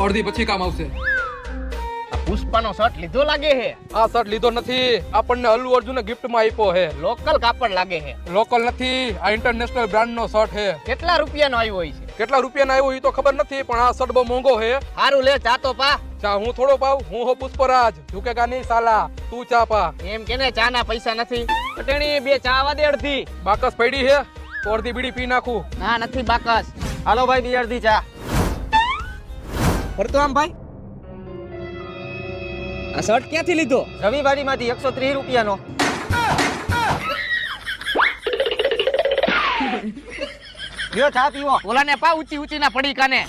અડધી પછી કામ આવશે. પુષ્પાનો શર્ટ લીધો લાગે છે. આ શર્ટ લીધો નથી, આપણને અલ્લુ અર્જુને ગિફ્ટમાં આપ્યો છે. લોકલ કાપડ લાગે છે. લોકલ નથી, આ ઇન્ટરનેશનલ બ્રાન્ડનો શર્ટ છે. કેટલા રૂપિયાનો આવ્યો હોય છે? કેટલા રૂપિયાનો આવ્યો એ તો ખબર નથી, પણ આ શર્ટ બહુ મોંઘો છે. સારું લે, ચા તો પા. ચા હું થોડો પાવ, હું હો પુષ્પરાજ, ઝુકેગા નહીં સાલા. તું ચા પા. એમ કેને ચા ના પૈસા નથી. પટેણી બે ચા આવા દે અડધી. બાકસ પડી છે તો અડધી બીડી પી નાખું. ના નથી બાકસ. હાલો ભાઈ બે અડધી ચા. ફરતો આમ ભાઈ. આ શર્ટ ક્યાંથી લીધો? રવિવારીમાંથી 130 રૂપિયાનો. લ્યો ચા પીવો. ઓલાને પા ઊંચી ઊંચી ના પડી કાને.